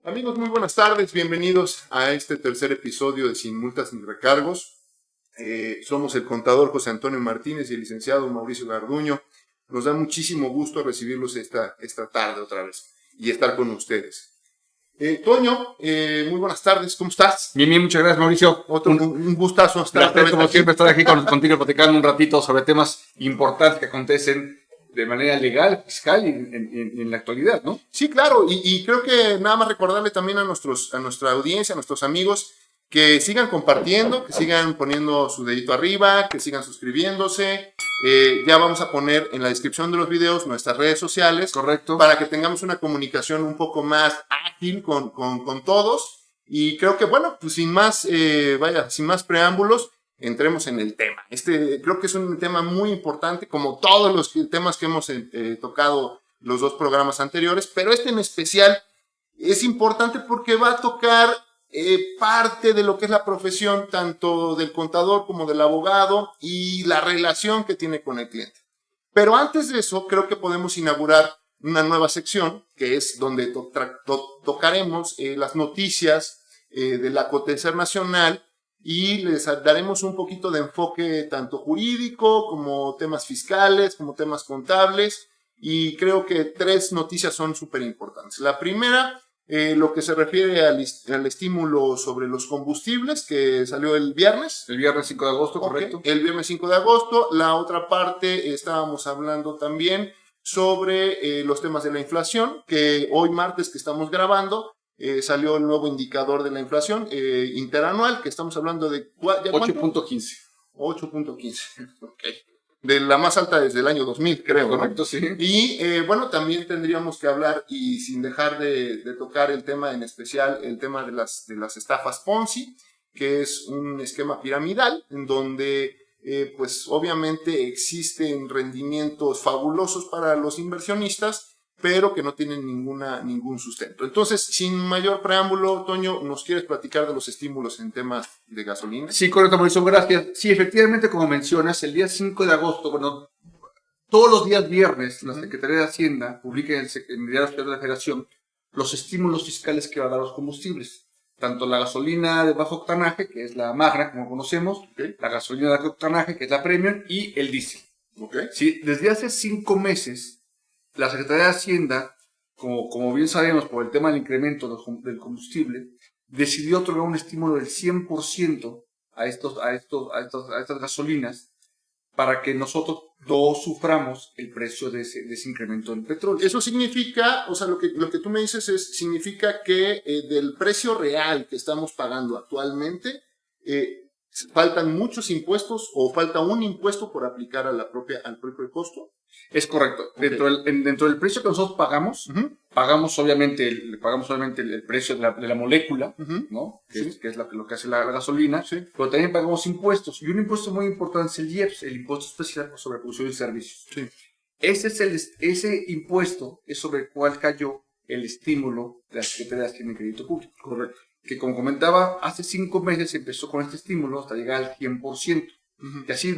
Amigos, muy buenas tardes, bienvenidos a este tercer episodio de Sin Multas ni Recargos. Somos el contador José Antonio Martínez y el licenciado Mauricio Garduño. Nos da muchísimo gusto recibirlos esta tarde otra vez y estar con ustedes. Toño, muy buenas tardes, ¿cómo estás? Bien, muchas gracias, Mauricio. Un gustazo estar como siempre, estar aquí contigo platicando un ratito sobre temas importantes que acontecen de manera legal, fiscal y en la actualidad, ¿no? Sí, claro, y creo que nada más recordarle también a nuestra audiencia, a nuestros amigos, que sigan compartiendo, que sigan poniendo su dedito arriba, que sigan suscribiéndose. Ya vamos a poner en la descripción de los videos nuestras redes sociales. Correcto. Para que tengamos una comunicación un poco más ágil con todos. Y creo que, bueno, pues sin más preámbulos, entremos en el tema. Creo que es un tema muy importante, como todos los temas que hemos tocado los dos programas anteriores, pero este en especial es importante porque va a tocar parte de lo que es la profesión, tanto del contador como del abogado, y la relación que tiene con el cliente. Pero antes de eso, creo que podemos inaugurar una nueva sección, que es donde tocaremos las noticias del acontecer nacional, y les daremos un poquito de enfoque tanto jurídico como temas fiscales, como temas contables, y creo que 3 noticias son súper importantes. La primera, lo que se refiere al estímulo sobre los combustibles, que salió el viernes. El viernes 5 de agosto, correcto. Okay, el viernes 5 de agosto. La otra parte, estábamos hablando también sobre los temas de la inflación, que hoy martes que estamos grabando, salió el nuevo indicador de la inflación interanual, que estamos hablando de 8.15. 8.15, ok. De la más alta desde el año 2000, creo. Correcto, ¿no? sí. Y bueno, también tendríamos que hablar, y sin dejar de tocar el tema en especial, el tema de las estafas Ponzi, que es un esquema piramidal en donde pues obviamente existen rendimientos fabulosos para los inversionistas, pero que no tienen ningún sustento. Entonces, sin mayor preámbulo, Toño, ¿nos quieres platicar de los estímulos en temas de gasolina? Sí, correcto, Mauricio, gracias. Sí, efectivamente, como mencionas, el día 5 de agosto, bueno, todos los días viernes, la Secretaría de Hacienda publica en el Diario Oficial de la Federación los estímulos fiscales que va a dar los combustibles. Tanto la gasolina de bajo octanaje, que es la Magna, como conocemos, la gasolina de alto octanaje, que es la Premium, y el diésel. Sí, desde hace 5 meses, la Secretaría de Hacienda, como bien sabemos por el tema del incremento del combustible, decidió otorgar un estímulo del 100% a estas gasolinas para que nosotros no suframos el precio de ese incremento del petróleo. Eso significa, o sea, lo que tú me dices significa que del precio real que estamos pagando actualmente, faltan muchos impuestos o falta un impuesto por aplicar al propio costo. Es correcto. Okay. Dentro del precio que nosotros pagamos, pagamos obviamente el precio de la molécula, ¿no? Que es lo que hace la gasolina, pero también pagamos impuestos. Y un impuesto muy importante es el IEPS, el impuesto especial sobre producción y servicios. Sí. Ese impuesto es sobre el cual cayó el estímulo de la Secretaría de Hacienda y Crédito Público. Correcto. Que como comentaba, hace 5 meses empezó con este estímulo hasta llegar al 100%. Y así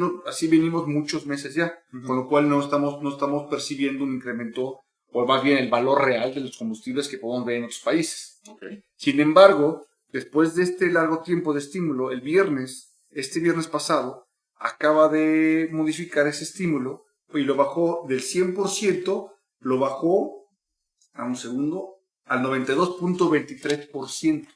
venimos muchos meses ya, con lo cual no estamos percibiendo un incremento, o más bien el valor real de los combustibles que podemos ver en otros países. Sin embargo, después de este largo tiempo de estímulo, este viernes pasado, acaba de modificar ese estímulo y lo bajó del 100%, lo bajó, al 92.23%.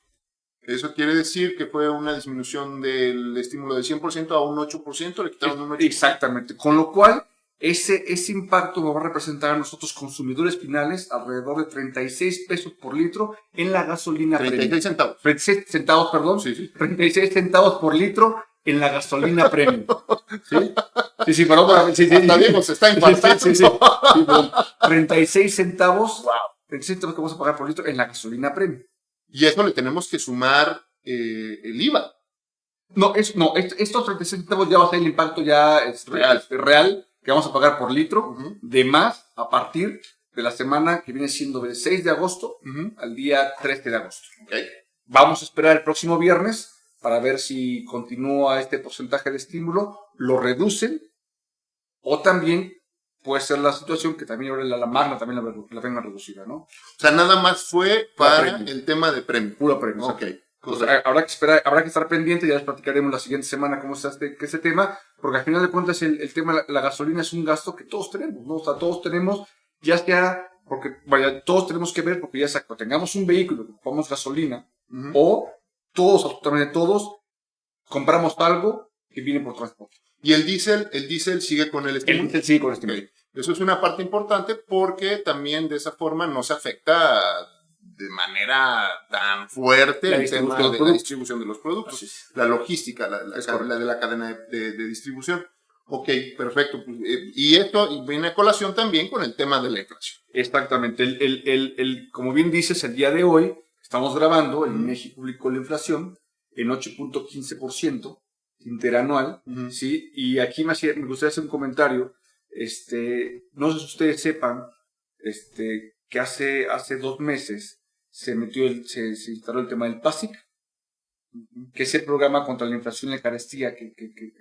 Eso quiere decir que fue una disminución del estímulo del 100% a un 8%, le quitaron un 8%. Exactamente, con lo cual ese impacto nos va a representar a nosotros consumidores finales alrededor de 36 pesos por litro en la gasolina 36 centavos. 36 centavos, perdón. Sí. 36 centavos por litro en la gasolina premium. Sí, perdón. Sí. Hasta Diego se está infartando. Sí, 36 centavos. Wow. 36 centavos que vamos a pagar por litro en la gasolina premium. Y a eso le tenemos que sumar el IVA. Estos 36 centavos ya va a ser el impacto ya real que vamos a pagar por litro, de más a partir de la semana que viene siendo del 6 de agosto al día 13 de agosto. Vamos a esperar el próximo viernes para ver si continúa este porcentaje de estímulo, lo reducen o también puede ser la situación que también ahora la Magna también la venga reducida, ¿no? O sea, nada más fue para el tema de premio. Puro premio. Ok. Entonces, habrá que estar pendiente, ya les platicaremos la siguiente semana cómo está este tema, porque al final de cuentas el tema de la gasolina es un gasto que todos tenemos, ¿no? O sea, todos tenemos, ya sea, porque vaya, todos tenemos que ver, porque ya sea que tengamos un vehículo que ocupamos gasolina, o todos, absolutamente todos, compramos algo que viene por transporte. Y el diésel sigue con el estímulo. El diésel sigue con el estímulo. Okay. Eso es una parte importante porque también de esa forma no se afecta de manera tan fuerte el tema de la distribución de los productos, la logística, la de la cadena de distribución. Ok, perfecto. Y esto viene a colación también con el tema de la inflación. Exactamente. Como bien dices, el día de hoy estamos grabando, el INEGI publicó la inflación en 8.15% interanual, ¿sí? Y aquí me gustaría hacer un comentario. No sé si ustedes sepan que hace 2 meses se instaló el tema del PASIC, que es el programa contra la inflación y la carestía que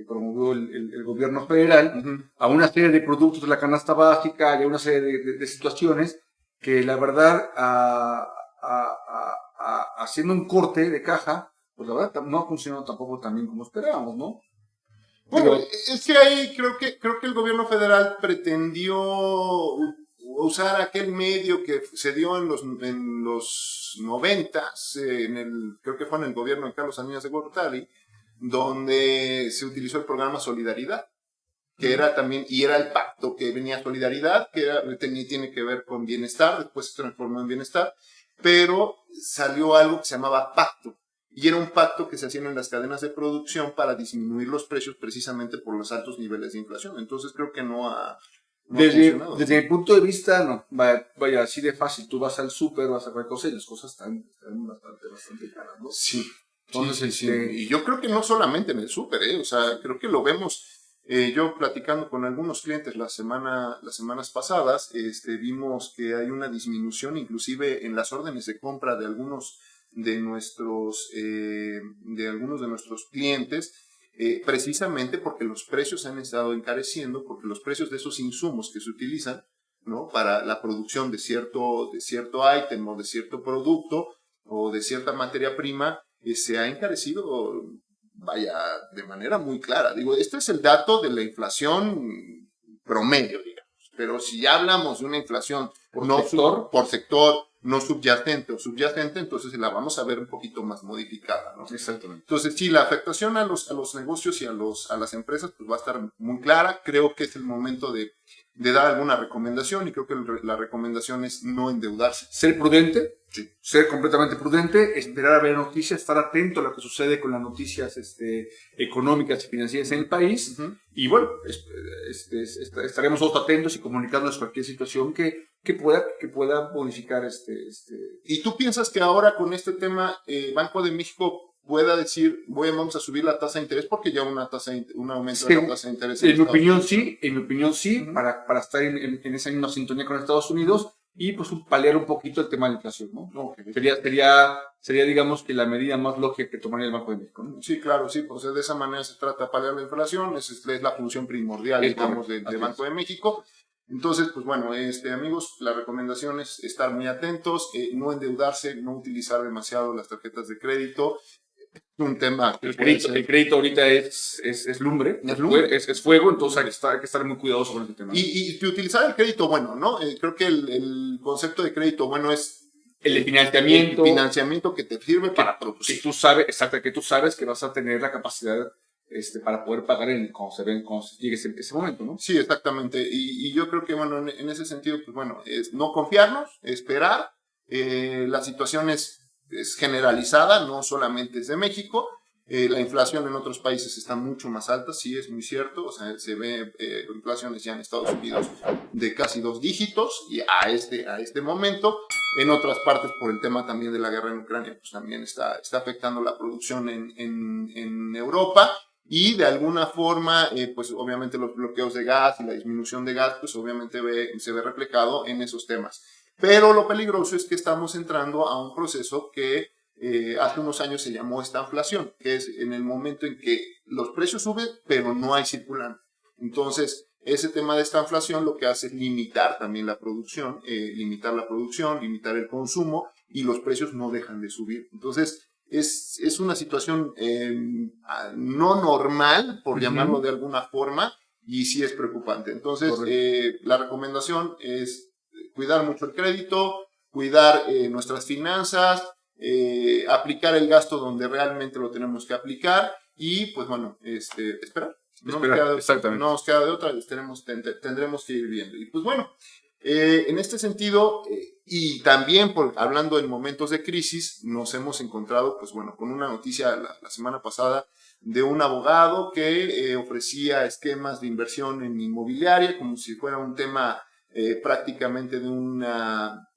promovió el gobierno federal, a una serie de productos de la canasta básica y a una serie de situaciones que la verdad, haciendo un corte de caja, pues la verdad no ha funcionado tampoco tan bien como esperábamos, ¿no? Bueno, es que ahí creo que el gobierno federal pretendió usar aquel medio que se dio en los 90s, creo que fue en el gobierno de Carlos Salinas de Gortari, donde se utilizó el programa Solidaridad, que era también, y era el pacto que venía Solidaridad, que tiene que ver con bienestar, después se transformó en bienestar, pero salió algo que se llamaba pacto. Y era un pacto que se hacía en las cadenas de producción para disminuir los precios precisamente por los altos niveles de inflación. Entonces creo que no ha funcionado. Desde mi punto de vista, no. Vaya, así de fácil. Tú vas al súper, vas a cualquier cosa y las cosas están bastante caras, ¿no? Sí. Entonces, sí. Y yo creo que no solamente en el súper, o sea, creo que lo vemos. Yo platicando con algunos clientes las semanas pasadas, vimos que hay una disminución inclusive en las órdenes de compra de algunos de nuestros clientes, precisamente porque los precios han estado encareciendo, porque los precios de esos insumos que se utilizan, ¿no?, para la producción de cierto ítem o de cierto producto o de cierta materia prima, se ha encarecido, vaya, de manera muy clara. Digo, este es el dato de la inflación promedio, digamos, pero si ya hablamos de una inflación por sector, no subyacente o subyacente, entonces la vamos a ver un poquito más modificada, ¿no? Exactamente. Entonces, sí, la afectación a los negocios y a las empresas pues va a estar muy clara. Creo que es el momento de dar alguna recomendación, y creo que la recomendación es no endeudarse. Ser prudente, sí. Ser completamente prudente, esperar a ver noticias, estar atento a lo que sucede con las noticias económicas y financieras en el país. Y bueno, estaremos todos atentos y comunicándonos cualquier situación que pueda modificar ¿Y tú piensas que ahora con este tema Banco de México pueda decir vamos a subir la tasa de interés porque ya un aumento de la tasa de interés? En mi opinión sí, para estar en esa misma sintonía con Estados Unidos y pues paliar un poquito el tema de la inflación, ¿no? Okay. Sería digamos que la medida más lógica que tomaría el Banco de México, ¿no? Sí, claro, sí, pues de esa manera se trata de paliar la inflación, es la función primordial, digamos, del Banco de México. Entonces, pues bueno, amigos, la recomendación es estar muy atentos, no endeudarse, no utilizar demasiado las tarjetas de crédito. Un tema. El crédito ahorita es lumbre, es fuego, entonces hay que estar muy cuidadosos con este tema. Y utilizar el crédito bueno, ¿no? Creo que el concepto de crédito bueno es el financiamiento. El financiamiento que te sirve para producir. Que tú sabes que vas a tener la capacidad para poder pagar cuando llegue ese momento, ¿no? Sí, exactamente. Y yo creo que, bueno, en ese sentido, pues bueno, es no confiarnos, esperar. La situación es generalizada, no solamente es de México. La inflación en otros países está mucho más alta, sí, es muy cierto. O sea, se ve inflaciones ya en Estados Unidos de casi 2 dígitos y a este momento. En otras partes, por el tema también de la guerra en Ucrania, pues también está afectando la producción en Europa. Y de alguna forma, pues obviamente los bloqueos de gas y la disminución de gas, pues obviamente se ve reflejado en esos temas. Pero lo peligroso es que estamos entrando a un proceso que hace unos años se llamó estanflación, que es en el momento en que los precios suben, pero no hay circulante. Entonces, ese tema de esta inflación lo que hace es limitar también la producción, limitar el consumo, y los precios no dejan de subir. Entonces, es una situación no normal, por llamarlo de alguna forma, y sí es preocupante. Entonces, la recomendación es cuidar mucho el crédito, cuidar nuestras finanzas, aplicar el gasto donde realmente lo tenemos que aplicar, y pues bueno, esperar. No nos queda de otra, tendremos que ir viendo. Y pues bueno, en este sentido, y también hablando en momentos de crisis, nos hemos encontrado, pues bueno, con una noticia la semana pasada de un abogado que ofrecía esquemas de inversión en inmobiliaria como si fuera un tema prácticamente de una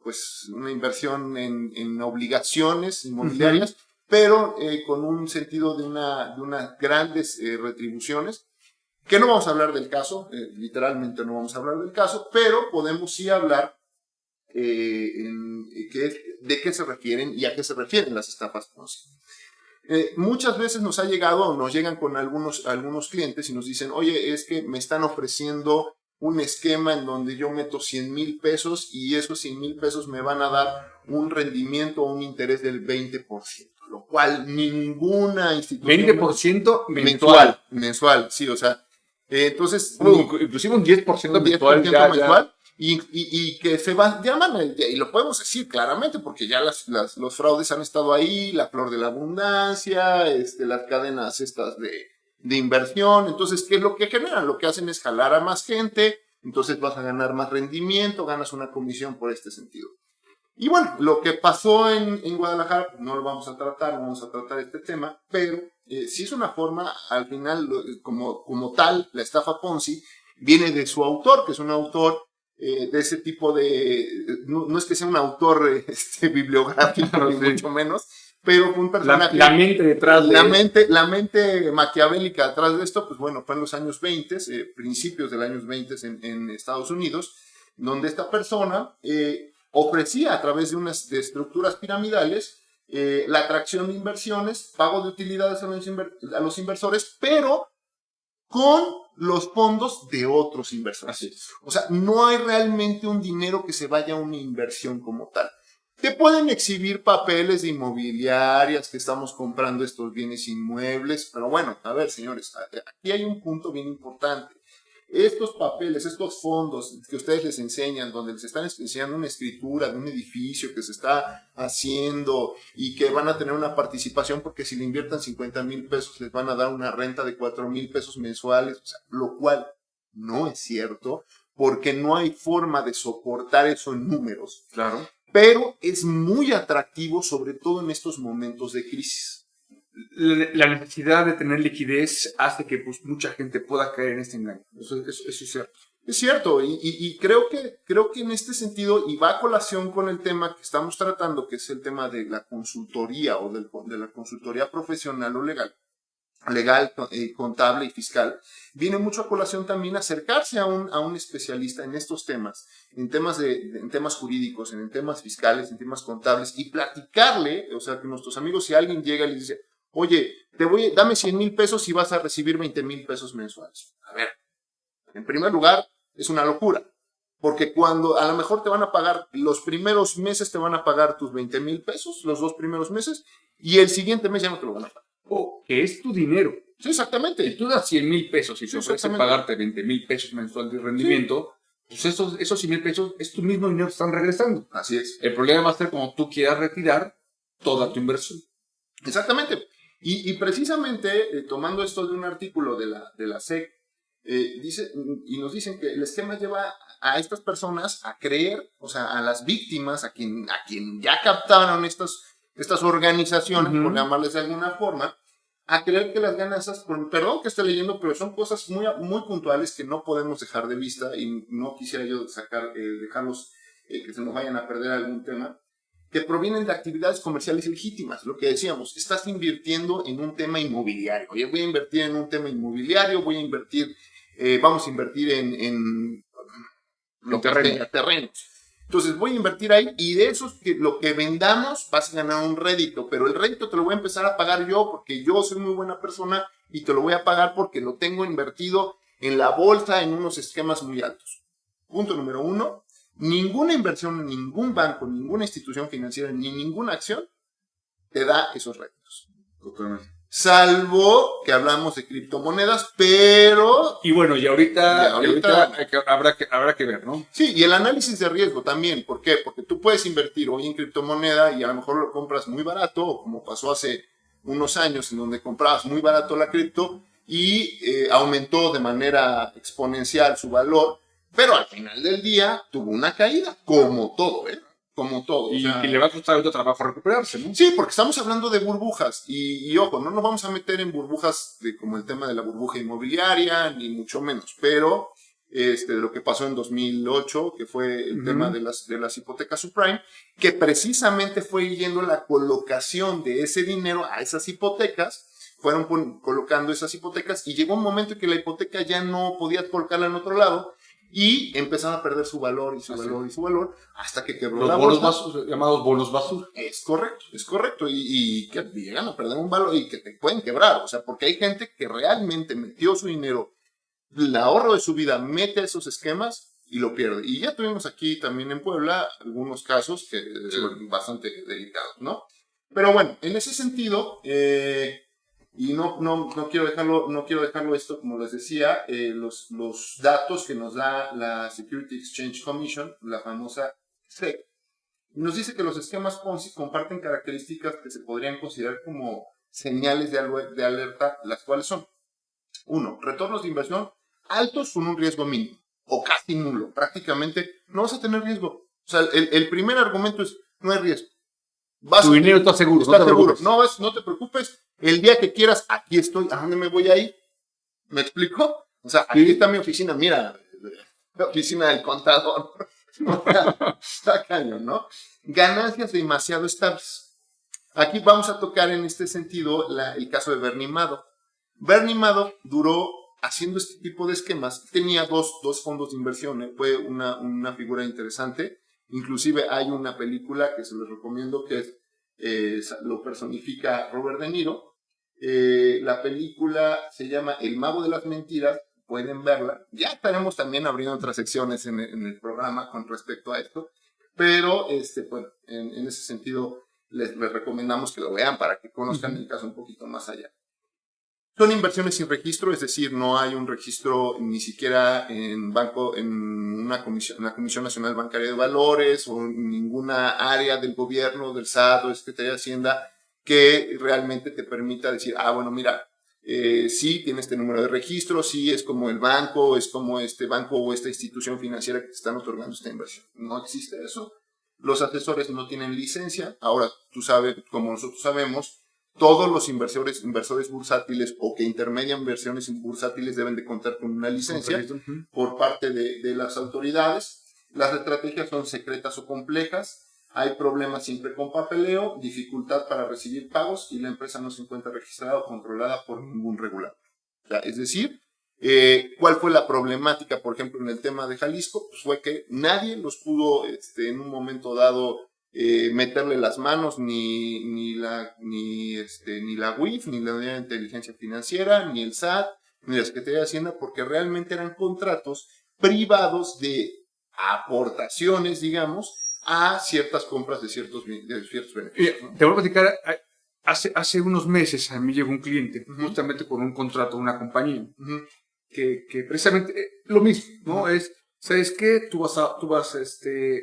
inversión en obligaciones inmobiliarias, pero con un sentido de unas grandes retribuciones. Que no vamos a hablar del caso, literalmente no vamos a hablar del caso, pero podemos sí hablar de qué se refieren y a qué se refieren las estafas Ponzi. Muchas veces nos llegan con algunos clientes y nos dicen, oye, es que me están ofreciendo un esquema en donde yo meto 100,000 pesos y esos 100,000 pesos me van a dar un rendimiento o un interés del 20%, lo cual ninguna institución... 20% mensual, sí, o sea... Entonces, inclusive un 10% mensual. mensual y que se llaman, y lo podemos decir claramente, porque ya los fraudes han estado ahí, la flor de la abundancia, las cadenas estas de inversión. Entonces, ¿qué es lo que generan? Lo que hacen es jalar a más gente, entonces vas a ganar más rendimiento, ganas una comisión por este sentido. Y bueno, lo que pasó en Guadalajara, no lo vamos a tratar este tema, pero sí es una forma, al final, como tal, la estafa Ponzi viene de su autor, que es un autor de ese tipo de... No es que sea un autor bibliográfico, ni mucho menos, pero fue un personaje... La mente detrás de... La mente maquiavélica detrás de esto, pues bueno, fue en los años 20, principios de los años 20 en Estados Unidos, donde esta persona... ofrecía a través de estructuras piramidales la atracción de inversiones, pago de utilidades a los inversores, pero con los fondos de otros inversores. Así es. O sea, no hay realmente un dinero que se vaya a una inversión como tal. Te pueden exhibir papeles de inmobiliarias que estamos comprando estos bienes inmuebles, pero bueno, a ver, señores, aquí hay un punto bien importante. Estos papeles, estos fondos que ustedes les enseñan, donde les están enseñando una escritura de un edificio que se está haciendo y que van a tener una participación porque si le inviertan 50,000 pesos les van a dar una renta de 4,000 pesos mensuales, o sea, lo cual no es cierto porque no hay forma de soportar eso en números. Claro. Pero es muy atractivo, sobre todo en estos momentos de crisis. La necesidad de tener liquidez hace que pues, mucha gente pueda caer en este engaño. Eso es cierto. Es cierto, y creo que en este sentido, y va a colación con el tema que estamos tratando, que es el tema de la consultoría o de la consultoría profesional o legal, contable y fiscal, viene mucho a colación también acercarse a un especialista en estos temas, en temas jurídicos, en temas fiscales, en temas contables, y platicarle, o sea, que nuestros amigos, si alguien llega y les dice, oye, dame 100,000 pesos y vas a recibir 20,000 pesos mensuales. A ver, en primer lugar, es una locura. Porque cuando a lo mejor te van a pagar, los primeros meses te van a pagar tus 20,000 pesos, los 2 primeros meses, y el siguiente mes ya no te lo van a pagar. Que es tu dinero. Sí, exactamente. Si tú das 100,000 pesos y te ofrecen pagarte 20,000 pesos mensual de rendimiento, pues esos 100,000 pesos es tu mismo dinero que están regresando. Así es. El problema va a ser cuando tú quieras retirar toda tu inversión. Exactamente. Y precisamente, tomando esto de un artículo de la SEC, nos dicen que el esquema lleva a estas personas a creer, o sea, a las víctimas, a quien ya captaron estas organizaciones, por llamarles de alguna forma, a creer que las ganancias, perdón que esté leyendo, pero son cosas muy, muy puntuales que no podemos dejar de vista y no quisiera yo dejarlos que se nos vayan a perder algún tema, que provienen de actividades comerciales legítimas. Lo que decíamos, estás invirtiendo en un tema inmobiliario. Oye, voy a invertir en un tema inmobiliario, vamos a invertir en terrenos. Entonces voy a invertir ahí y de esos lo que vendamos vas a ganar un rédito, pero el rédito te lo voy a empezar a pagar yo porque yo soy muy buena persona y te lo voy a pagar porque lo tengo invertido en la bolsa en unos esquemas muy altos. Punto número 1, ninguna inversión en ningún banco, ninguna institución financiera, ni ninguna acción te da esos réditos. Totalmente. Salvo que hablamos de criptomonedas, pero... Y bueno, y ahorita habrá que ver, ¿no? Sí, y el análisis de riesgo también. ¿Por qué? Porque tú puedes invertir hoy en criptomoneda y a lo mejor lo compras muy barato, o como pasó hace unos años en donde comprabas muy barato la cripto y aumentó de manera exponencial su valor, pero al final del día tuvo una caída, como todo, ¿eh? Como todo. Y o sea, que le va a costar otro trabajo recuperarse, ¿no? Sí, porque estamos hablando de burbujas y ojo, no nos vamos a meter en burbujas como el tema de la burbuja inmobiliaria, ni mucho menos, pero de lo que pasó en 2008, que fue el tema de las hipotecas subprime, que precisamente fue yendo la colocación de ese dinero a esas hipotecas, fueron colocando esas hipotecas y llegó un momento en que la hipoteca ya no podías colocarla en otro lado, y empezaron a perder su valor y su valor y su valor hasta que quebró los la bonos bolsa. llamados bonos basura. Es correcto. Y que llegan a perder un valor y que te pueden quebrar. O sea, porque hay gente que realmente metió su dinero, el ahorro de su vida, mete a esos esquemas y lo pierde. Y ya tuvimos aquí también en Puebla algunos casos que bastante delicados, ¿no? Pero bueno, en ese sentido... y no quiero dejarlo esto, como les decía, los datos que nos da la Security Exchange Commission, la famosa SEC, nos dice que los esquemas Ponzi comparten características que se podrían considerar como señales de alerta, las cuales son: 1, retornos de inversión altos con un riesgo mínimo, o casi nulo, prácticamente no vas a tener riesgo. O sea, el primer argumento es, no hay riesgo. Tu dinero está seguro, no te preocupes. No te preocupes. El día que quieras, aquí estoy. ¿A dónde me voy a ir? ¿Me explico? O sea, aquí está mi oficina. Mira, la oficina del contador. Está cañón, ¿no? Ganancias demasiado estables. Aquí vamos a tocar en este sentido el caso de Bernie Madoff. Bernie Madoff duró haciendo este tipo de esquemas. Tenía dos fondos de inversión. Fue una figura interesante. Inclusive hay una película que se les recomiendo que lo personifica Robert De Niro. La película se llama El Mago de las Mentiras. Pueden verla. Ya estaremos también abriendo otras secciones en el programa con respecto a esto. Pero bueno, en ese sentido les recomendamos que lo vean para que conozcan el caso un poquito más allá. Son inversiones sin registro, es decir, no hay un registro ni siquiera en una Comisión Nacional Bancaria de Valores o en ninguna área del gobierno, del SAT o Secretaría de Hacienda que realmente te permita decir, bueno, mira, sí tiene este número de registro, sí es como el banco, es como este banco o esta institución financiera que te están otorgando esta inversión. No existe eso. Los asesores no tienen licencia. Ahora, tú sabes, como nosotros sabemos, todos los inversores bursátiles o que intermedian inversiones bursátiles deben de contar con una licencia por parte de las autoridades. Las estrategias son secretas o complejas. Hay problemas siempre con papeleo, dificultad para recibir pagos y la empresa no se encuentra registrada o controlada por ningún regulador. O sea, es decir, ¿cuál fue la problemática, por ejemplo, en el tema de Jalisco? Pues fue que nadie los pudo en un momento dado meterle las manos, ni la UIF, ni la Unidad de Inteligencia Financiera, ni el SAT, ni la Secretaría de Hacienda, porque realmente eran contratos privados de aportaciones, digamos, a ciertas compras de ciertos beneficios. Te voy a platicar, hace unos meses a mí llegó un cliente, justamente con un contrato de una compañía, que precisamente lo mismo, ¿no? Es, ¿sabes qué? Tú vas,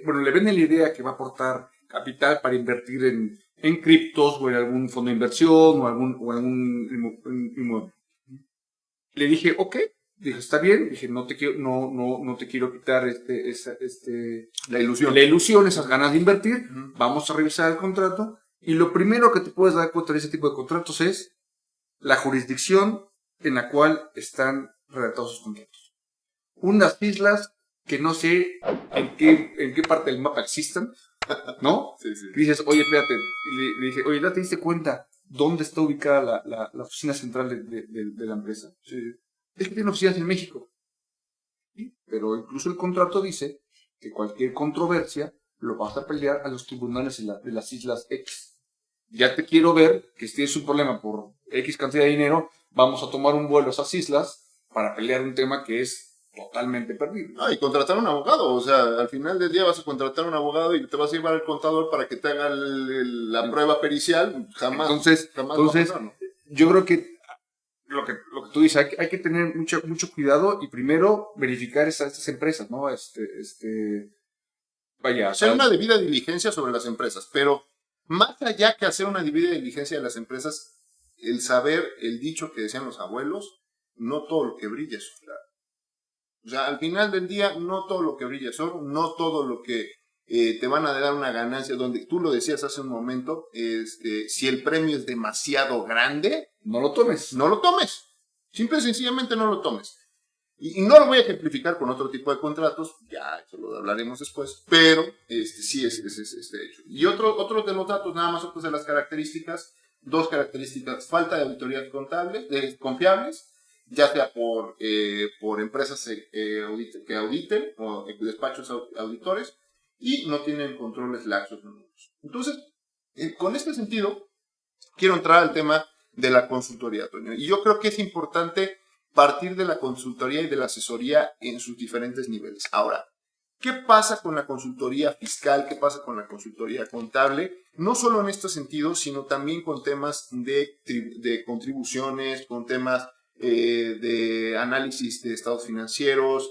bueno, le venden la idea que va a aportar capital para invertir en criptos o en algún fondo de inversión o algún inmueble. Le dije, ok, dije, está bien, dije, no te quiero quitar la ilusión, esas ganas de invertir, vamos a revisar el contrato, y lo primero que te puedes dar cuenta de ese tipo de contratos es la jurisdicción en la cual están redactados esos contratos. Unas islas que no sé en qué parte del mapa existan, ¿no? Sí. Y dices, oye, espérate. Y le dije, oye, ¿ya te diste cuenta dónde está ubicada la oficina central de la empresa? Sí. Es que tiene oficinas en México. ¿Sí? Pero incluso el contrato dice que cualquier controversia lo vas a pelear a los tribunales de las islas X. Ya te quiero ver que si tienes un problema por X cantidad de dinero, vamos a tomar un vuelo a esas islas para pelear un tema que es totalmente perdido. Y contratar un abogado, o sea, al final del día vas a contratar un abogado y te vas a llevar al contador para que te haga la prueba pericial, jamás. Entonces, va a pasar, ¿no? yo creo que lo que tú dices, hay que tener mucho cuidado y primero verificar estas empresas, ¿no? Vaya. Hacer una debida diligencia sobre las empresas, pero más allá que hacer una debida diligencia de las empresas, el saber, el dicho que decían los abuelos, no todo lo que brilla es oro. O sea, al final del día, no todo lo que brilla es oro, no todo lo que te van a dar una ganancia, donde tú lo decías hace un momento, si el premio es demasiado grande, no lo tomes. No lo tomes. Simple y sencillamente no lo tomes. Y no lo voy a ejemplificar con otro tipo de contratos, ya eso lo hablaremos después, pero sí es este hecho. Y otro de los datos, nada más otros de las características, dos características: falta de auditorías contables, confiables, ya sea por empresas que auditen o despachos auditores, y no tienen controles laxos. Entonces, con este sentido, quiero entrar al tema de la consultoría, Toño. Y yo creo que es importante partir de la consultoría y de la asesoría en sus diferentes niveles. Ahora, ¿qué pasa con la consultoría fiscal? ¿Qué pasa con la consultoría contable? No solo en este sentido, sino también con temas de contribuciones, con temas de análisis de estados financieros,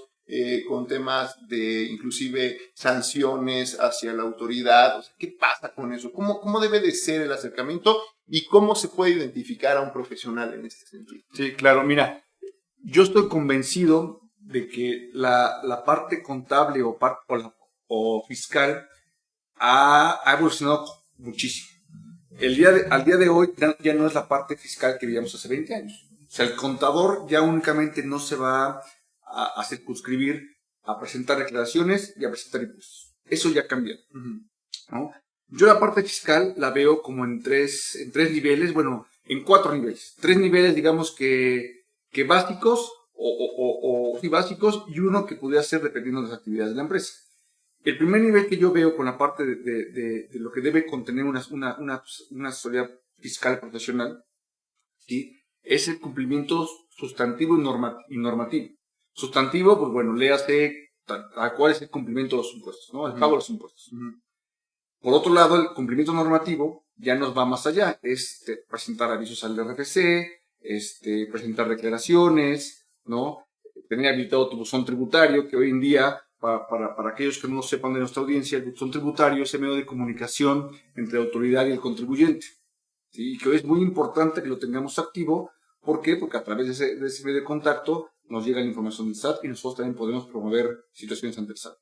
con temas de inclusive sanciones hacia la autoridad. O sea, ¿qué pasa con eso? ¿Cómo debe de ser el acercamiento y cómo se puede identificar a un profesional en este sentido? Sí, claro, mira, yo estoy convencido de que la parte contable o fiscal ha evolucionado muchísimo. Al día de hoy ya no es la parte fiscal que veíamos hace 20 años. O sea, el contador ya únicamente no se va a circunscribir a presentar declaraciones y a presentar impuestos. Eso ya cambió, ¿no? Yo la parte fiscal la veo como en tres niveles, bueno, en 4 niveles. 3 niveles, digamos que básicos sí, básicos, y uno que pudiera ser dependiendo de las actividades de la empresa. El primer nivel que yo veo con la parte de lo que debe contener una asesoría fiscal profesional, ¿sí?, es el cumplimiento sustantivo y normativo. Sustantivo, pues bueno, léase cuál es el cumplimiento de los impuestos, ¿no? El pago de los impuestos. Por otro lado, el cumplimiento normativo ya nos va más allá. Es presentar avisos al RFC, presentar declaraciones, ¿no? Tener habilitado tu buzón tributario, que hoy en día, para aquellos que no lo sepan de nuestra audiencia, el buzón tributario es el medio de comunicación entre la autoridad y el contribuyente, ¿sí? Y que hoy es muy importante que lo tengamos activo. ¿Por qué? Porque a través de ese medio de contacto nos llega la información del SAT y nosotros también podemos promover situaciones ante el SAT.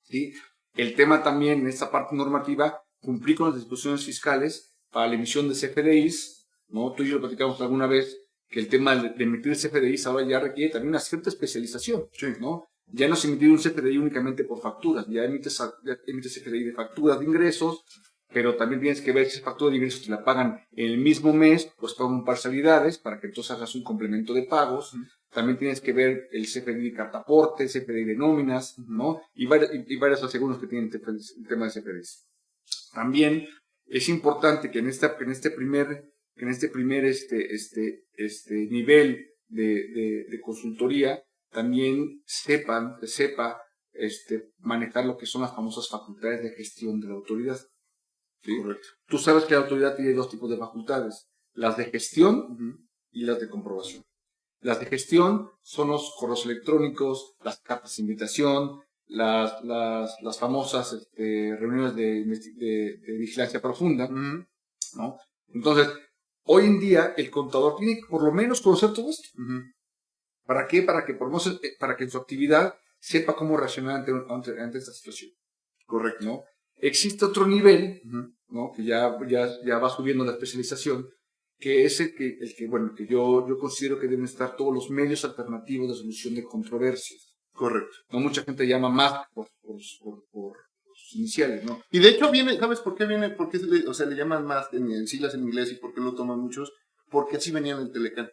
¿Sí? El tema también en esta parte normativa, cumplir con las disposiciones fiscales para la emisión de CFDIs, ¿no? Tú y yo lo platicamos alguna vez, que el tema de emitir CFDIs ahora ya requiere también una cierta especialización, ¿no? Ya no se emitir un CFDI únicamente por facturas, ya emites CFDI de facturas de ingresos, pero también tienes que ver si esa factura de ingresos te la pagan en el mismo mes, pues pagan parcialidades para que entonces hagas un complemento de pagos. También tienes que ver el CFDI de cartaporte, CFDI de nóminas, ¿no? Y varios aseguros que tienen el tema de CFDIs. También es importante que en este primer nivel de consultoría también sepa manejar lo que son las famosas facultades de gestión de la autoridad. ¿Sí? Correcto. Tú sabes que la autoridad tiene 2 tipos de facultades: las de gestión y las de comprobación. Las de gestión son los correos electrónicos, las cartas de invitación, las famosas reuniones de vigilancia profunda, ¿no? Entonces, hoy en día el contador tiene que por lo menos conocer todo esto. ¿Para qué? Para que en su actividad sepa cómo reaccionar ante esta situación. Correcto. ¿No? Existe otro nivel, ¿no?, que ya va subiendo la especialización, que es el que yo considero que deben estar todos los medios alternativos de solución de controversias. Correcto. No mucha gente llama más por sus iniciales, ¿no? Y de hecho ¿sabes por qué viene? Porque le llaman más en siglas en inglés, y por qué lo toman muchos, porque así venían en el Telecán.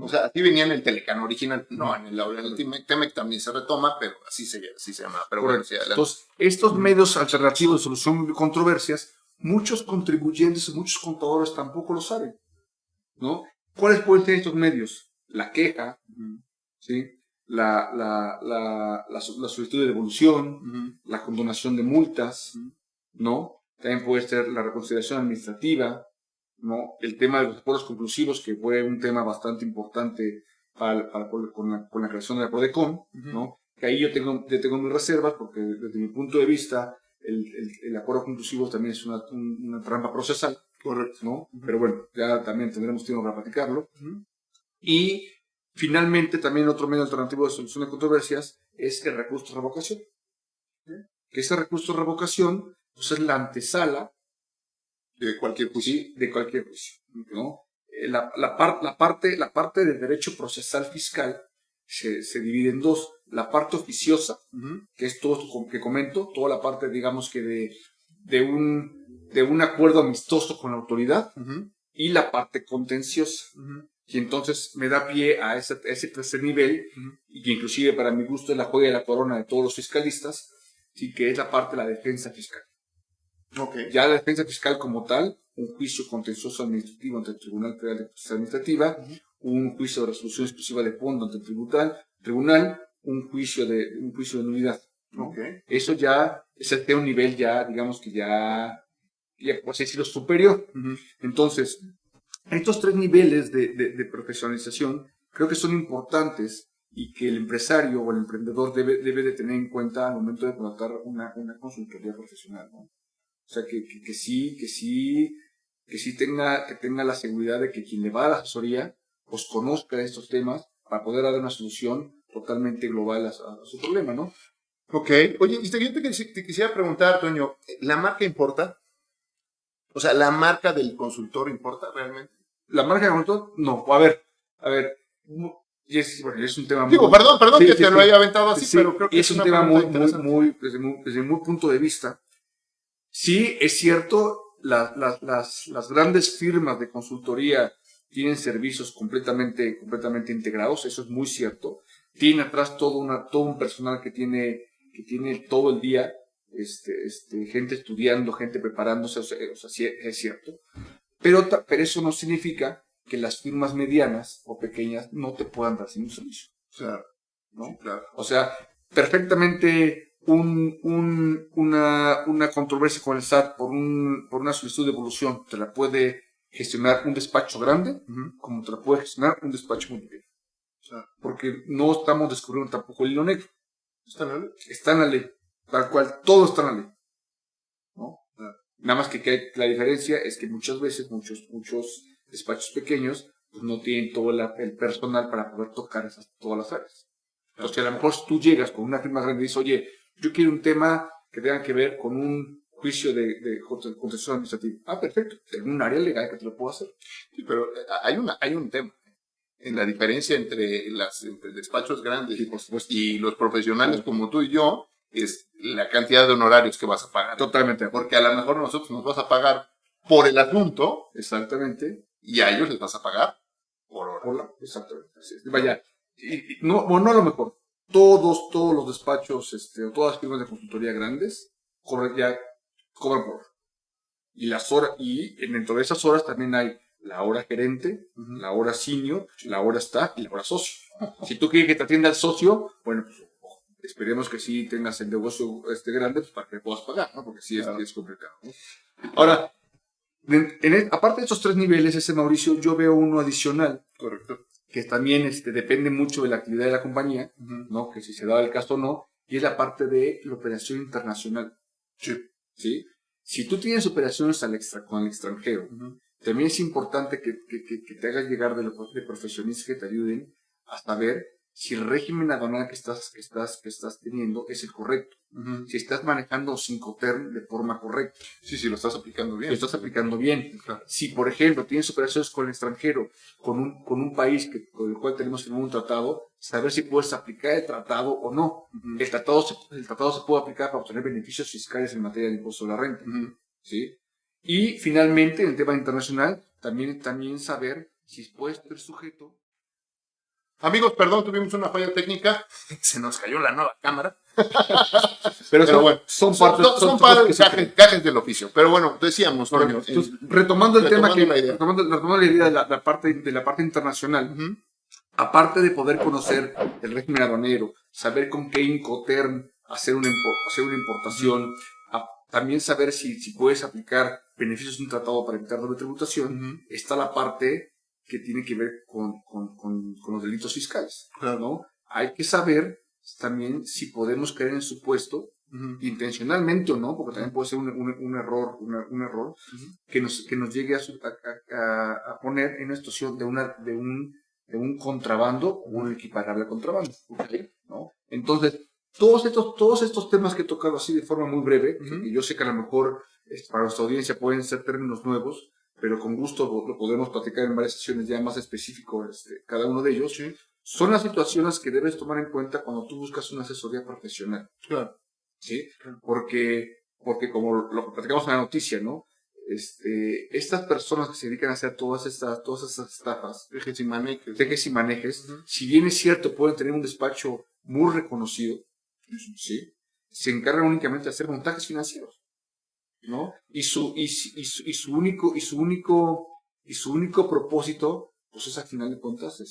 O sea, así venía en el Telecán original. No, en el Temec también se retoma, pero así se llama. Pero bueno, sí, entonces, estos medios alternativos de solución de controversias, muchos contribuyentes y muchos contadores tampoco lo saben, ¿no? ¿Cuáles pueden ser estos medios? la queja, ¿sí? La solicitud de devolución, la condonación de multas, ¿no? También puede ser la reconsideración administrativa, ¿no? El tema de los acuerdos conclusivos, que fue un tema bastante importante con la creación de la PRODECON, ¿no? Que ahí yo tengo mis reservas, porque desde mi punto de vista, el acuerdo conclusivo también es una trampa procesal. Correcto. ¿No? Pero bueno, ya también tendremos tiempo para platicarlo. Y finalmente, también otro medio alternativo de solución de controversias es el recurso de revocación. Que ese recurso de revocación pues, es la antesala de cualquier juicio. ¿sí? De cualquier juicio, ¿no? La parte del derecho procesal fiscal se divide en dos. La parte oficiosa, que es todo esto que comento, toda la parte, digamos que de un acuerdo amistoso con la autoridad, y la parte contenciosa. Y entonces me da pie a ese tercer nivel, y que inclusive para mi gusto es la joya de la corona de todos los fiscalistas, sí, que es la parte de la defensa fiscal. Okay. Ya la defensa fiscal como tal, un juicio contencioso administrativo ante el Tribunal Federal de Justicia Administrativa, un juicio de resolución exclusiva de fondo ante el tribunal, un juicio de nulidad, ¿no? Okay. Eso ya es un nivel ya, digamos que ya por así decirlo, superior. Entonces, estos tres niveles de profesionalización creo que son importantes y que el empresario o el emprendedor debe de tener en cuenta al momento de contratar una consultoría profesional, ¿no? O sea, que sí tenga la seguridad de que quien le va a la asesoría pues conozca estos temas para poder dar una solución totalmente global a su problema, ¿no? Ok. Oye, yo te quisiera preguntar, Toño, ¿la marca importa? O sea, ¿la marca del consultor importa realmente? ¿La marca del consultor? No. A ver. Es un tema Digo, muy... perdón que te lo haya aventado así, sí, pero creo que es un tema desde mi punto de vista. Sí, es cierto, las grandes firmas de consultoría tienen servicios completamente integrados, eso es muy cierto. Tienen atrás todo un personal que tiene todo el día gente estudiando, gente preparándose, o sea, sí, es cierto. Pero eso no significa que las firmas medianas o pequeñas no te puedan dar sin un servicio. Claro. ¿No? Sí, claro. O sea, perfectamente una controversia con el SAT por una solicitud de devolución te la puede gestionar un despacho grande, como te la puede gestionar un despacho muy pequeño. Claro. Porque no estamos descubriendo tampoco el hilo negro. ¿Está en la ley? Está en la ley. Tal cual, todo está en la ley. ¿No? Nada más que la diferencia es que muchas veces muchos despachos pequeños pues no tienen todo el personal para poder tocar todas las áreas. Entonces, a lo mejor si tú llegas con una firma grande y dices, oye, yo quiero un tema que tenga que ver con un juicio de contencioso administrativo. Ah, perfecto. Tengo un área legal que te lo puedo hacer. Sí, pero hay un tema en la diferencia entre despachos grandes y los profesionales como tú y yo, es la cantidad de honorarios que vas a pagar. Totalmente. Porque a lo mejor nosotros nos vas a pagar por el asunto. Exactamente. Y a ellos les vas a pagar por hora. Exactamente. Vaya, no a lo mejor. Todos los despachos, o todas las firmas de consultoría grandes, cobran por hora. Y las horas, y dentro de esas horas también hay la hora gerente, la hora senior, la hora staff y la hora socio. Si tú quieres que te atienda el socio, bueno, pues esperemos que sí tengas el negocio grande pues, para que puedas pagar, ¿no? Porque sí es complicado, ¿no? Ahora, aparte de estos tres niveles, Mauricio, yo veo uno adicional. Correcto. Que también depende mucho de la actividad de la compañía, ¿no? Que si se da el caso o no, y es la parte de la operación internacional. ¿Sí? Si tú tienes operaciones con el extranjero, también es importante que te hagas llegar de profesionistas que te ayuden a saber si el régimen aduanal que estás teniendo es el correcto. Si estás manejando Cincoterm de forma correcta. Sí, lo estás aplicando bien. Lo estás aplicando bien. Claro. Si, por ejemplo, tienes operaciones con el extranjero, con un país con el cual tenemos firmado un tratado, saber si puedes aplicar el tratado o no. El tratado se puede aplicar para obtener beneficios fiscales en materia de impuesto a la renta. ¿Sí? Y, finalmente, en el tema internacional, también saber si puedes ser sujeto. Amigos, perdón, tuvimos una falla técnica. Se nos cayó la nueva cámara. Pero bueno, son gajes del oficio. Pero bueno, decíamos. Retomando la idea de la parte internacional, aparte de poder conocer el régimen aduanero, saber con qué Incoterm hacer una importación, también saber si puedes aplicar beneficios de un tratado para evitar doble tributación, está la parte que tiene que ver con los delitos fiscales, ¿no? Hay que saber también si podemos caer en el supuesto, intencionalmente o no, porque también puede ser un error, que nos llegue a poner en una situación de un contrabando o un equiparable a contrabando, ¿no? Entonces, todos estos temas que he tocado así de forma muy breve, y yo sé que a lo mejor para nuestra audiencia pueden ser términos nuevos, pero con gusto lo podemos platicar en varias sesiones ya más específico cada uno de ellos, son las situaciones que debes tomar en cuenta cuando tú buscas una asesoría profesional. Claro. ¿Sí? Porque como lo platicamos en la noticia, ¿no? Estas personas que se dedican a hacer todas estas estafas, Dejes y manejes, si bien es cierto, pueden tener un despacho muy reconocido, ¿sí? Se encargan únicamente de hacer montajes financieros, ¿no? Y su único propósito, pues es al final de cuentas,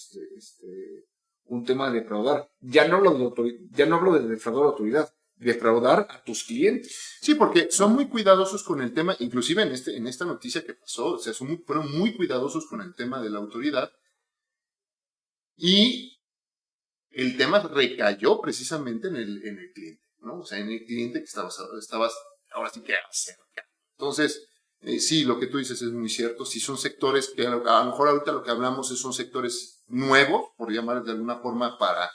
un tema de defraudar. Ya no hablo de defraudar a la autoridad, defraudar a tus clientes. Sí, porque son muy cuidadosos con el tema, inclusive en esta noticia que pasó, o sea, fueron muy cuidadosos con el tema de la autoridad, y el tema recayó precisamente en el cliente, ¿no? O sea, en el cliente que estabas ahora sí que cerca. Entonces, sí, lo que tú dices es muy cierto. Sí, son sectores que a lo mejor ahorita lo que hablamos son sectores nuevos, por llamar de alguna forma, para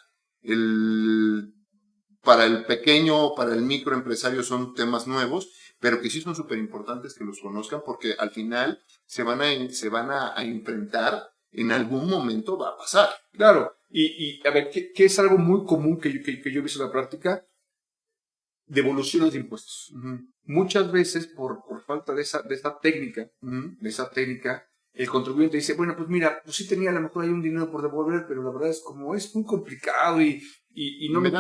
el pequeño, para el microempresario son temas nuevos, pero que sí son súper importantes que los conozcan, porque al final se van a enfrentar, en algún momento va a pasar. Claro, y a ver, ¿qué es algo muy común que yo he visto en la práctica? Devoluciones de impuestos. Muchas veces, por falta de esa técnica, el contribuyente dice, bueno, pues mira, pues sí tenía a lo mejor hay un dinero por devolver, pero la verdad es como es muy complicado y no me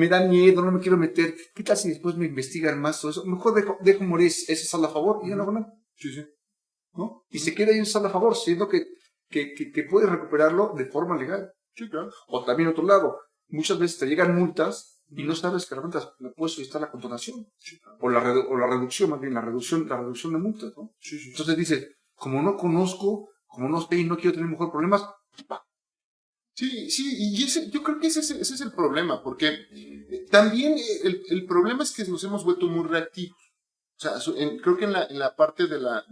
da miedo, no me quiero meter. ¿Qué tal si después me investigan más todo eso? Mejor dejo morir ese saldo a favor y ya no hago nada. Sí. ¿No? Y se queda ahí un saldo a favor, siendo que puedes recuperarlo de forma legal. Sí, claro. O también otro lado, muchas veces te llegan multas y no sabes que realmente le puedes solicitar la condonación. Sí, claro. o la reducción, más bien la reducción de multas, ¿no? Sí. Entonces dices, como no conozco, como no sé y no quiero tener mejor problemas, Sí, y yo creo que ese es el problema, porque también el problema es que nos hemos vuelto muy reactivos. O sea, creo que en la parte de la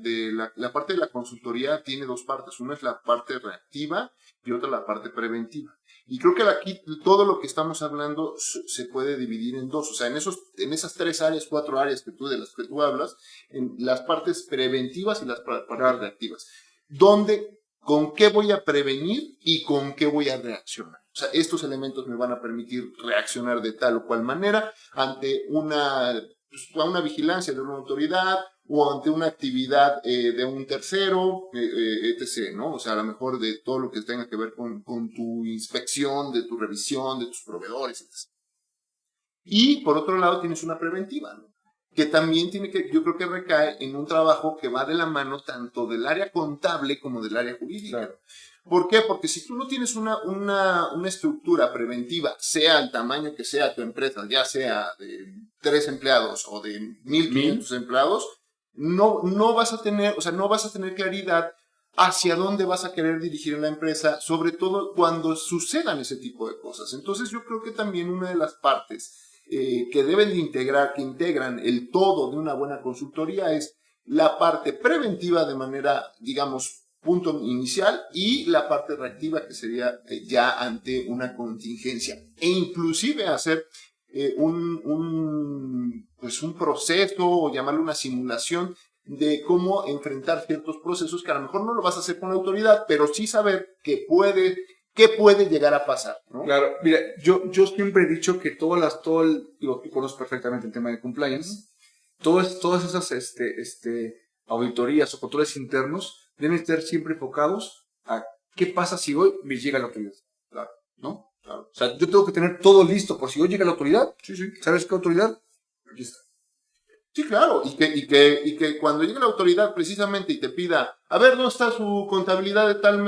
parte de la consultoría tiene dos partes. Una es la parte reactiva y otra la parte preventiva. Y creo que aquí todo lo que estamos hablando se puede dividir en dos. O sea, en esas 3 áreas, 4 áreas de las que tú hablas, en las partes preventivas y las partes reactivas. ¿Con qué voy a prevenir y con qué voy a reaccionar? O sea, estos elementos me van a permitir reaccionar de tal o cual manera ante una vigilancia de una autoridad o ante una actividad de un tercero, etc., ¿no? O sea, a lo mejor de todo lo que tenga que ver con tu inspección, de tu revisión, de tus proveedores, etc. Y por otro lado tienes una preventiva, ¿no? Que también yo creo que recae en un trabajo que va de la mano tanto del área contable como del área jurídica. Claro. ¿Por qué? Porque si tú no tienes una estructura preventiva, sea el tamaño que sea tu empresa, ya sea de 3 empleados o de 1,500 empleados, no vas a tener claridad hacia dónde vas a querer dirigir la empresa, sobre todo cuando sucedan ese tipo de cosas. Entonces yo creo que también una de las partes que deben de que integran el todo de una buena consultoría es la parte preventiva de manera, digamos, punto inicial, y la parte reactiva que sería ya ante una contingencia, e inclusive hacer un proceso o llamarlo una simulación de cómo enfrentar ciertos procesos que a lo mejor no lo vas a hacer con la autoridad, pero sí saber qué puede llegar a pasar, ¿no? Claro, mira, yo siempre he dicho que tú conoces perfectamente el tema de compliance, todas esas auditorías o controles internos deben estar siempre enfocados a qué pasa si hoy me llega la autoridad. Claro, ¿no? Claro. O sea, yo tengo que tener todo listo por si hoy llega la autoridad. Sí. ¿Sabes qué autoridad? Aquí está. Sí, claro, y que cuando llegue la autoridad precisamente y te pida, a ver, ¿dónde está su contabilidad de tal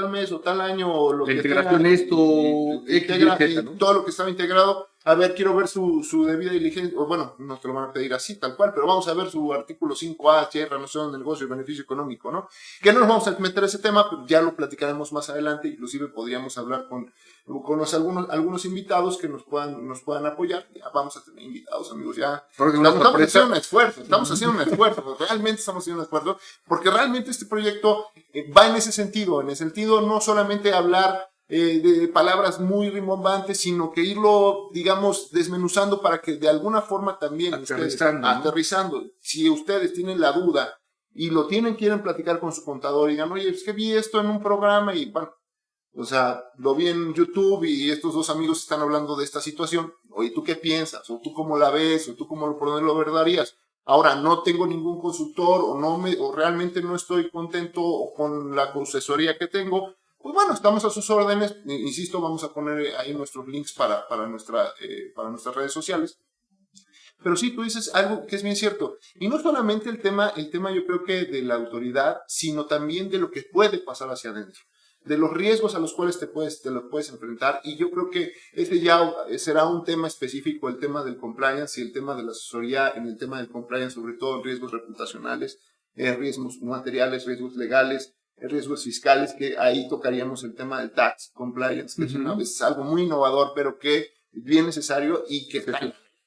mes o tal año o lo La que integración tenga, esto, integra, ¿no? todo lo que estaba integrado, a ver, quiero ver su debida diligencia, o bueno, no te lo van a pedir así, tal cual, pero vamos a ver su artículo 5A, cierra, no sé, de negocio y beneficio económico, ¿no? Que no nos vamos a meter a ese tema, pero ya lo platicaremos más adelante, inclusive podríamos hablar con algunos invitados que nos puedan apoyar. Ya vamos a tener invitados, amigos, ya estamos haciendo un esfuerzo, realmente estamos haciendo un esfuerzo, porque realmente este proyecto va en ese sentido no solamente hablar de palabras muy rimbombantes, sino que irlo, digamos, desmenuzando para que de alguna forma también aterrizando, si ustedes tienen la duda y quieren platicar con su contador y digan, oye, es que vi esto en un programa y bueno, o sea, lo vi en YouTube y estos dos amigos están hablando de esta situación. Oye, ¿tú qué piensas? ¿O tú cómo la ves? ¿O tú por dónde lo verdarías? Ahora, no tengo ningún consultor o realmente no estoy contento con la asesoría que tengo. Pues bueno, estamos a sus órdenes. Insisto, vamos a poner ahí nuestros links para nuestras redes sociales. Pero sí, tú dices algo que es bien cierto. Y no solamente el tema yo creo que de la autoridad, sino también de lo que puede pasar hacia adentro, de los riesgos a los cuales te los puedes enfrentar, y yo creo que ese ya será un tema específico, el tema del compliance y el tema de la asesoría en el tema del compliance, sobre todo riesgos reputacionales, riesgos materiales, riesgos legales, riesgos fiscales, que ahí tocaríamos el tema del tax compliance, que es algo muy innovador, pero que es bien necesario y que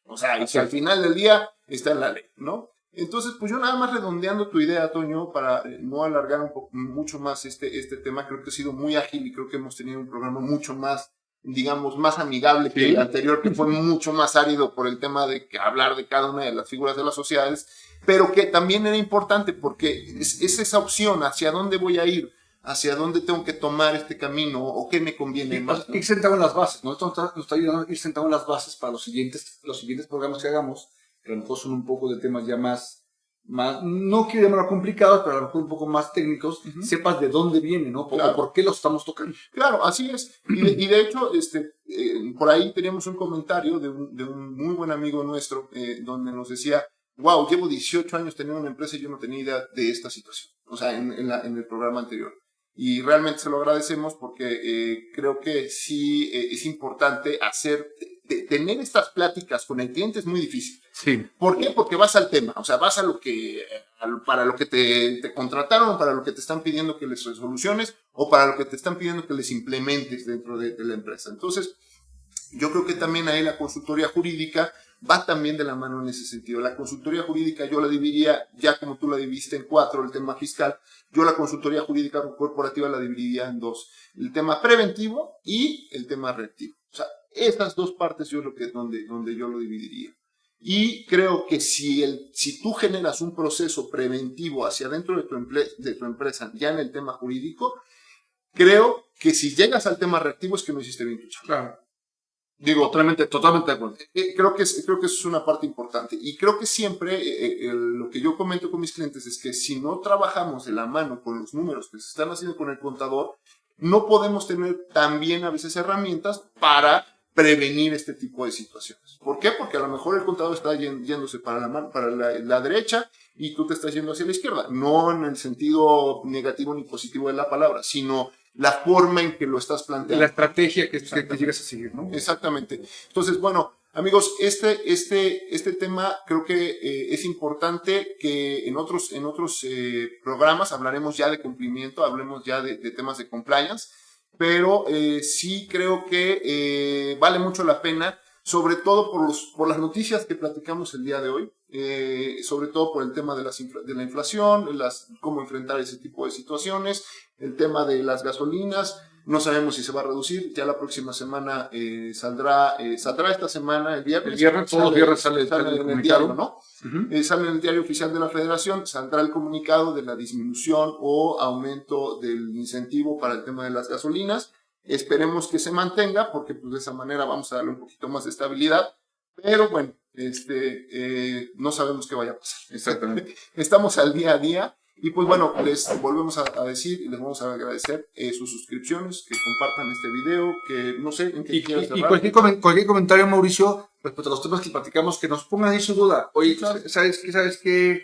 o sea, y que al final del día está en la ley, ¿no? Entonces, pues yo nada más redondeando tu idea, Toño, para no alargar mucho más este tema, creo que ha sido muy ágil y creo que hemos tenido un programa mucho más, digamos, más amigable que el anterior, que fue mucho más árido por el tema de hablar de cada una de las figuras de las sociedades, pero que también era importante porque es esa opción, hacia dónde voy a ir, hacia dónde tengo que tomar este camino o qué me conviene más, ¿no? Ir sentado en las bases, ¿no? Esto nos está ayudando a ir sentado en las bases para los siguientes programas que hagamos, que a lo mejor son un poco de temas ya más no quiero llamarlo complicados, pero a lo mejor un poco más técnicos, sepas de dónde viene, ¿no? Claro. O por qué lo estamos tocando. Claro, así es. Y de hecho, por ahí teníamos un comentario de un muy buen amigo nuestro, donde nos decía, wow, llevo 18 años teniendo una empresa y yo no tenía idea de esta situación. O sea, en el programa anterior. Y realmente se lo agradecemos porque creo que sí es importante tener estas pláticas con el cliente es muy difícil. Sí. ¿Por qué? Porque vas al tema, o sea, vas para lo que te contrataron, para lo que te están pidiendo que les soluciones o para lo que te están pidiendo que les implementes dentro de la empresa. Entonces, yo creo que también ahí la consultoría jurídica va también de la mano en ese sentido. La consultoría jurídica yo la dividiría, ya como tú la dividiste en 4, el tema fiscal, yo la consultoría jurídica corporativa la dividiría en 2, el tema preventivo y el tema reactivo. O sea, estas dos partes yo creo que es donde yo lo dividiría. Y creo que si tú generas un proceso preventivo hacia dentro de tu empresa, ya en el tema jurídico, creo que si llegas al tema reactivo es que no hiciste bien tu chamba. Claro. Digo, totalmente de acuerdo. Creo que eso es una parte importante. Y creo que siempre lo que yo comento con mis clientes es que si no trabajamos de la mano con los números que se están haciendo con el contador, no podemos tener también a veces herramientas para prevenir este tipo de situaciones. ¿Por qué? Porque a lo mejor el contador está yéndose para la derecha y tú te estás yendo hacia la izquierda. No en el sentido negativo ni positivo de la palabra, sino la forma en que lo estás planteando. La estrategia que llegas a seguir, ¿no? Exactamente. Entonces, bueno, amigos, este tema creo que es importante que en otros programas hablaremos ya de cumplimiento, hablemos ya de temas de compliance, pero sí creo que vale mucho la pena, sobre todo por las noticias que platicamos el día de hoy, sobre todo por el tema de la inflación, cómo enfrentar ese tipo de situaciones, el tema de las gasolinas. No sabemos si se va a reducir. Ya la próxima semana saldrá esta semana, el viernes. Todos los viernes sale en el diario, ¿no? Sale en el diario oficial de la Federación, saldrá el comunicado de la disminución o aumento del incentivo para el tema de las gasolinas. Esperemos que se mantenga, porque pues de esa manera vamos a darle un poquito más de estabilidad. Pero bueno, no sabemos qué vaya a pasar. Exactamente. Estamos al día a día. Y pues bueno, les volvemos a decir y les vamos a agradecer sus suscripciones, que compartan este video, que no sé en qué quieras cerrar. Cualquier comentario, Mauricio, respecto a los temas que platicamos, que nos pongan ahí su duda. Oye, Claro. ¿sabes qué?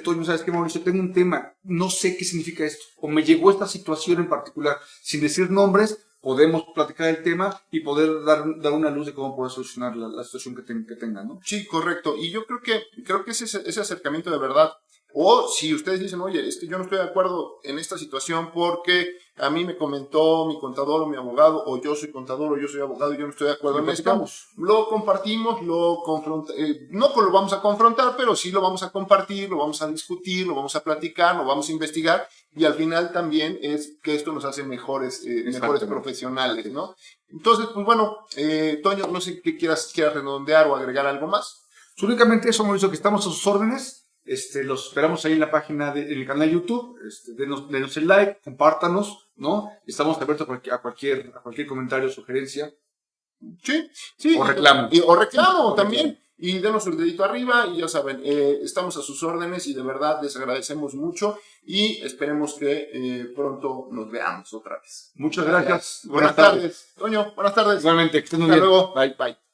Toño, ¿sabes qué, Mauricio? Tengo un tema, no sé qué significa esto, o me llegó esta situación en particular, sin decir nombres, podemos platicar el tema y poder dar una luz de cómo poder solucionar la situación que tengan, ¿no? Sí, correcto. Y yo creo que ese acercamiento de verdad, o si ustedes dicen, oye, yo no estoy de acuerdo en esta situación porque a mí me comentó mi contador o mi abogado, o yo soy contador o yo soy abogado y yo no estoy de acuerdo en esto, lo compartimos, no lo vamos a confrontar, pero sí lo vamos a compartir, lo vamos a discutir, lo vamos a platicar, lo vamos a investigar, y al final también es que esto nos hace mejores profesionales, ¿no? Entonces, pues bueno, Toño, no sé qué quieras redondear o agregar algo más. Únicamente eso, Mauricio, que estamos a sus órdenes. Los esperamos ahí en la página, en el canal de YouTube. Denos el like, compártanos, ¿no? Estamos abiertos a cualquier comentario, sugerencia. Sí. O reclamo. O reclamo también. Y denos el dedito arriba y ya saben, estamos a sus órdenes y de verdad les agradecemos mucho y esperemos que pronto nos veamos otra vez. Muchas gracias. Buenas tardes. Toño, buenas tardes. Igualmente, que estén muy Hasta bien. luego. Bye. Bye.